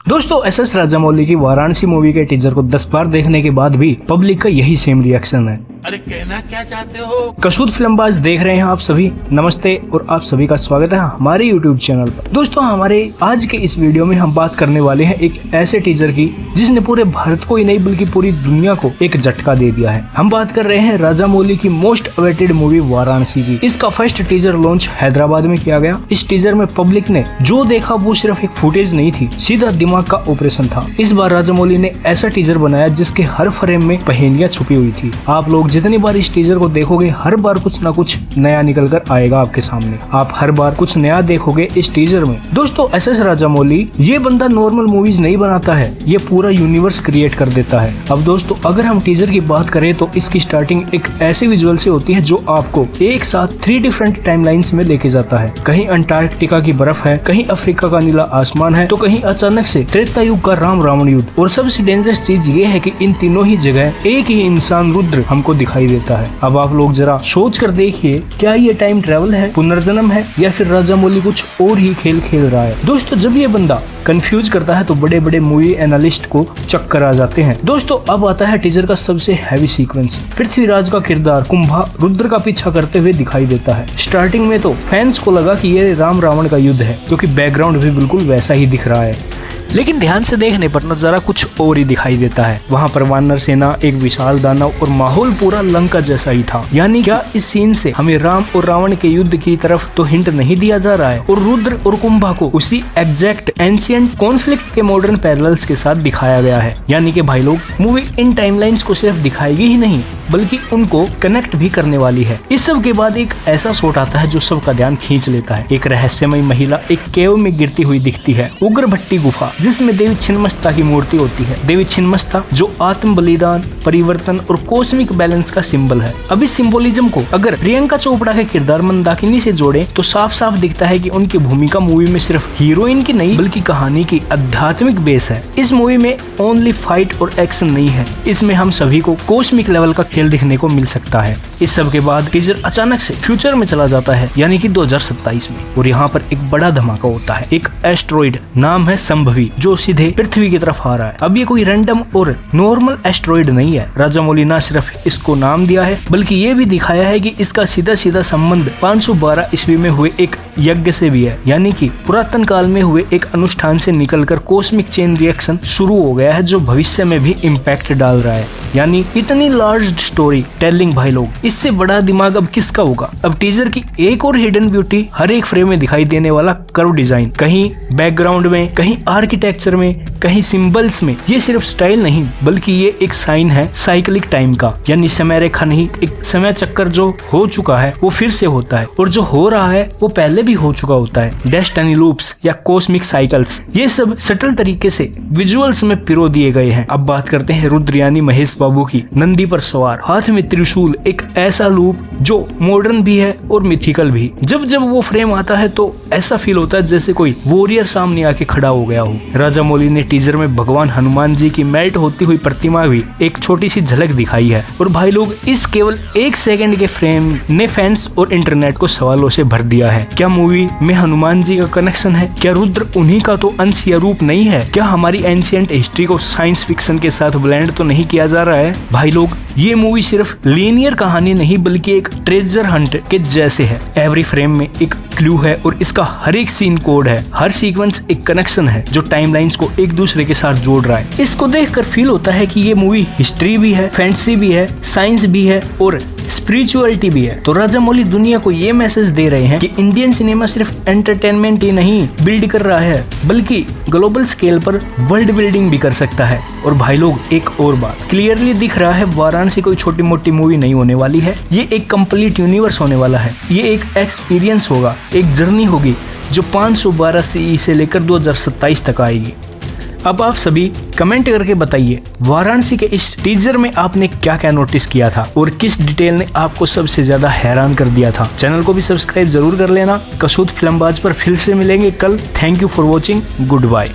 दोस्तों एसएस राजामौली की वाराणसी मूवी के टीजर को 10 बार देखने के बाद भी पब्लिक का यही सेम रिएक्शन है। अरे कहना क्या चाहते हो? कसूद फिल्मबाज देख रहे हैं आप सभी, नमस्ते और आप सभी का स्वागत है हमारे यूट्यूब चैनल पर। दोस्तों हमारे आज के इस वीडियो में हम बात करने वाले हैं एक ऐसे टीजर की जिसने पूरे भारत को ही नहीं बल्कि पूरी दुनिया को एक झटका दे दिया है। हम बात कर रहे हैं राजामौली की मोस्ट अवेटेड मूवी वाराणसी की। इसका फर्स्ट टीजर लॉन्च हैदराबाद में किया गया। इस टीजर में पब्लिक ने जो देखा वो सिर्फ एक फुटेज नहीं थी, सीधा दिमाग का ऑपरेशन था। इस बार राजामौली ने ऐसा टीजर बनाया जिसके हर फ्रेम में पहेलियां छुपी हुई थी। आप लोग जितनी बार इस टीजर को देखोगे हर बार कुछ ना कुछ नया निकल कर आएगा आपके सामने। आप हर बार कुछ नया देखोगे इस टीजर में। दोस्तों एसएस राजामौली ये बंदा नॉर्मल मूवीज नहीं बनाता है, ये पूरा यूनिवर्स क्रिएट कर देता है। अब दोस्तों अगर हम टीजर की बात करें तो इसकी स्टार्टिंग एक ऐसे विजुअल से होती है जो आपको एक साथ 3 डिफरेंट टाइमलाइंस में लेके जाता है। कहीं अंटार्कटिका की बर्फ है, कहीं अफ्रीका का नीला आसमान है, तो कहीं अचानक से त्रेता युग का राम रावण युद्ध। और सबसे डेंजरस चीज ये है कि इन तीनों ही जगह एक ही इंसान रुद्र हमको दिखाई देता है। अब आप लोग जरा सोच कर देखिए, क्या ये टाइम ट्रेवल है, पुनर्जन्म है, या फिर राजामौली कुछ और ही खेल खेल रहा है। दोस्तों जब ये बंदा कंफ्यूज करता है तो बड़े बड़े मूवी एनालिस्ट को चक्कर आ जाते हैं। दोस्तों अब आता है टीजर का सबसे हैवी सीक्वेंस। पृथ्वीराज का किरदार कुंभा रुद्र का पीछा करते हुए दिखाई देता है। स्टार्टिंग में तो फैंस को लगा कि ये राम रावण का युद्ध है, क्योंकि बैकग्राउंड भी बिल्कुल वैसा ही दिख रहा है, लेकिन ध्यान से देखने पर नजारा कुछ और ही दिखाई देता है। वहाँ पर वानर सेना, एक विशाल दानव और माहौल पूरा लंका जैसा ही था। यानी क्या इस सीन से हमें राम और रावण के युद्ध की तरफ तो हिंट नहीं दिया जा रहा है, और रुद्र और कुंभा को उसी एग्जैक्ट एंशिएंट कॉन्फ्लिक्ट के मॉडर्न पैरेलल्स के साथ दिखाया गया है। यानी कि भाई लोग मूवी इन टाइमलाइंस को सिर्फ दिखाएगी ही नहीं बल्कि उनको कनेक्ट भी करने वाली है। इस सब के बाद एक ऐसा शॉट आता है जो सबका ध्यान खींच लेता है। एक रहस्यमय महिला एक केव में गिरती हुई दिखती है, उग्र भट्टी गुफा, जिसमें देवी छिन्नमस्ता की मूर्ति होती है। देवी छिन्नमस्ता जो आत्म बलिदान, परिवर्तन और कॉस्मिक बैलेंस का सिंबल है। अब इस सिंबोलिज्म को अगर प्रियंका चोपड़ा के किरदार मंदाकिनी से जोड़े तो साफ साफ दिखता है कि उनकी भूमिका मूवी में सिर्फ हीरोइन की नहीं बल्कि कहानी की आध्यात्मिक बेस है। इस मूवी में ओनली फाइट और एक्शन नहीं है, इसमें हम सभी को कॉस्मिक लेवल का खेल दिखने को मिल सकता है। इस सब के बाद टीजर अचानक से फ्यूचर में चला जाता है, यानी कि 2027 में, और यहाँ पर एक बड़ा धमाका होता है। एक एस्ट्रॉइड नाम है संभवी जो सीधे पृथ्वी की तरफ आ रहा है। अब ये कोई रैंडम और नॉर्मल एस्ट्रॉइड नहीं है। राजामौली न सिर्फ इसको नाम दिया है बल्कि ये भी दिखाया है कि इसका सीधा सीधा संबंध 512 ईस्वी में हुए एक यज्ञ से भी है, यानी कि पुरातन काल में हुए एक अनुष्ठान से निकलकर कॉस्मिक चेन रिएक्शन शुरू हो गया है जो भविष्य में भी इम्पैक्ट डाल रहा है। यानी इतनी लार्ज स्टोरी टेलिंग भाई लोग, इससे बड़ा दिमाग अब किसका होगा। अब टीजर की एक और हिडन ब्यूटी हर एक फ्रेम में दिखाई देने वाला कर्व डिजाइन, कहीं बैकग्राउंड में, कहीं आर्किटेक्चर में, कहीं सिंबल्स में। ये सिर्फ स्टाइल नहीं बल्कि ये एक साइन है साइक्लिक टाइम का, यानी समय रेखा नहीं, एक समय चक्कर जो हो चुका है वो फिर से होता है, और जो हो रहा है वो पहले भी हो चुका होता है। डेस्टिनी लूप्स या कॉस्मिक साइकिल्स, ये सब सटल तरीके से विजुअल्स में पिरो दिए गए हैं। अब बात करते हैं रुद्र यानी महेश बाबू की, नंदी पर सवार, हाथ में त्रिशूल, एक ऐसा लूप जो मॉडर्न भी है और मिथिकल भी। जब जब वो फ्रेम आता है तो ऐसा फील होता है जैसे कोई वॉरियर सामने आके खड़ा हो गया हो। राजामौली ने टीजर में भगवान हनुमान जी की मेल्ट होती हुई प्रतिमा भी एक छोटी सी झलक दिखाई है, और भाई लोग इस केवल 1 सेकंड के फ्रेम ने फैंस और इंटरनेट को सवालों से भर दिया है। क्या मूवी में हनुमान जी का कनेक्शन है? क्या रुद्र उन्हीं का तो अंश या रूप नहीं है? क्या हमारी एंशिएंट हिस्ट्री को साइंस फिक्शन के साथ ब्लेंड तो नहीं किया जा रहा है? भाई लोग ये मूवी सिर्फ लीनियर कहानी नहीं बल्कि एक ट्रेजर हंट के जैसे है। एवरी फ्रेम में एक क्लू है और इसका हर एक सीन कोड है। हर सीक्वेंस एक कनेक्शन है जो टाइमलाइंस को एक दूसरे के साथ जोड़ रहा है। इसको देखकर फील होता है कि ये मूवी हिस्ट्री भी है, फैंटेसी भी है, साइंस भी है और स्पिरिचुअलिटी भी है। तो राजामौली दुनिया को ये मैसेज दे रहे हैं कि इंडियन सिनेमा सिर्फ एंटरटेनमेंट ही नहीं बिल्ड कर रहा है बल्कि ग्लोबल स्केल पर वर्ल्ड बिल्डिंग भी कर सकता है। और भाई लोग एक और बात क्लियरली दिख रहा है, वाराणसी कोई छोटी मोटी मूवी नहीं होने वाली है। ये एक कंप्लीट यूनिवर्स होने वाला है। ये एक एक्सपीरियंस होगा, एक जर्नी होगी जो 512 CE से लेकर 2027 तक आएगी। अब आप सभी कमेंट करके बताइए वाराणसी के इस टीजर में आपने क्या क्या नोटिस किया था और किस डिटेल ने आपको सबसे ज्यादा हैरान कर दिया था। चैनल को भी सब्सक्राइब जरूर कर लेना। कसूद फिल्मबाज पर फिर से मिलेंगे कल। Thank you for watching. Good bye.